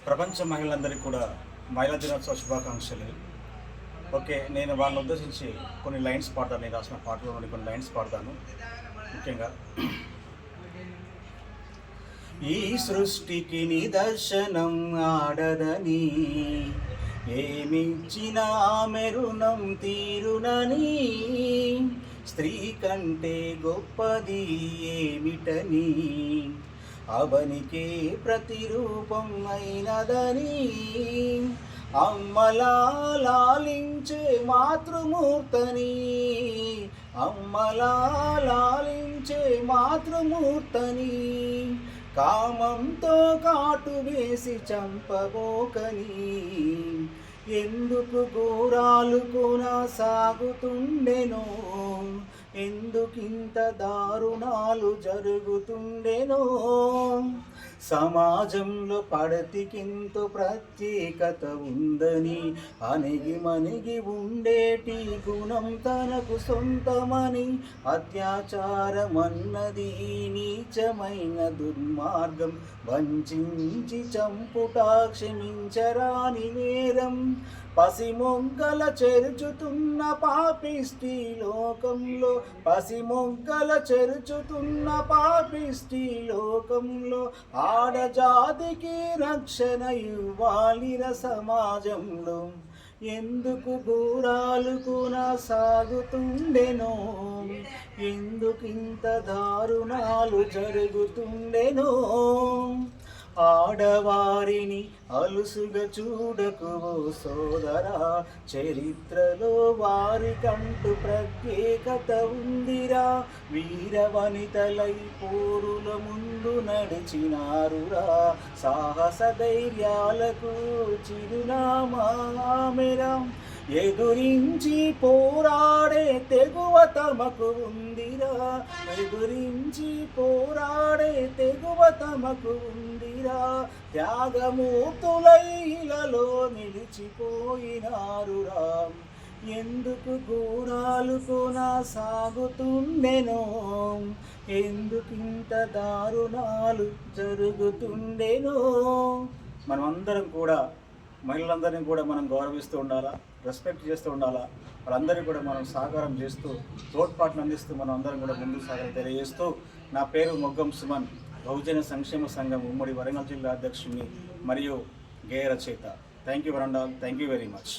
ప్రపంచ మహిళలందరికీ కూడా మహిళా దినోత్సవ శుభాకాంక్షలు. ఓకే, నేను వాళ్ళని ఉద్దేశించి కొన్ని లైన్స్ పాడతాను. నేను రాసిన పాటలోని కొన్ని లైన్స్ పాడతాను. ముఖ్యంగా, ఈ సృష్టికి నిదర్శనం ఆడదని, ఏమిచ్చినా ఆమె రుణం తీరునని, స్త్రీ కంటే గొప్పది ఏమిటని, అవనికే ప్రతిరూపం అయినదని, అమ్మలా లాలించే మాతృమూర్తని, అమ్మలా లాలించే మాతృమూర్తని, కామంతో కాటు వేసి చంపబోకని, ఎందుకు ఘోరాలు కొనా సాగుతుండెనో, ఎందుకింత దారుణాలు జరుగుతుండెనో, సమాజంలో పడతికింత ప్రత్యేకత ఉందని, అణిగి మణిగి ఉండేటి గుణం తనకు సొంతమని, అత్యాచారమన్నది నీచమైన దుర్మార్గం, వంచించి చంపుట క్షమించరాని నేరం, పసిమొగ్గల చెరుచుతున్న పాపిష్టి లోకంలో, పసిమొగ్గల చెరుచుతున్న పాపిష్టి లోకంలో, ఆడజాతికి రక్షణ ఇవ్వాలిర సమాజంలో, ఎందుకు ఘోరాలు కొనసాగుతుండెనో, ఎందుకింత దారుణాలు జరుగుతుండెనో, ఆడవారిని అలుసుగా చూడకు ఓ సోదరా, చరిత్రలో వారికంటూ ప్రత్యేకత ఉందిరా, వీర వనితలై పోరుల ముందు నడిచినారురా, సాహస ధైర్యాలకు చిరునామామెరా, ఎదురించి పోరాడే తెగువ తమకు ఉందిరా, ఎదురించి పోరాడే తెగువ తమకు ఉందిరా, త్యాగమూర్తులై ఇలలో నిలిచిపోయినారురా, ఎందుకు ఘోరాలు కొనసాగుతుండెనో, ఎందుకింత దారుణాలు జరుగుతుండెనో. మనమందరం కూడా, మహిళలందరినీ కూడా మనం గౌరవిస్తూ ఉండాలా, రెస్పెక్ట్ చేస్తూ ఉండాలా. వాళ్ళందరికీ కూడా మనం సహకారం చేస్తూ, తోడ్పాటును అందిస్తూ మనం అందరం కూడా ముందుకు సాగాలని తెలియజేస్తూ, నా పేరు మొగ్గం సుమన్, బహుజన సంక్షేమ సంఘం ఉమ్మడి వరంగల్ జిల్లా అధ్యక్షుడిని మరియు గేయ రచయిత. థ్యాంక్ యూ వరండాల్, థ్యాంక్ యూ వెరీ మచ్.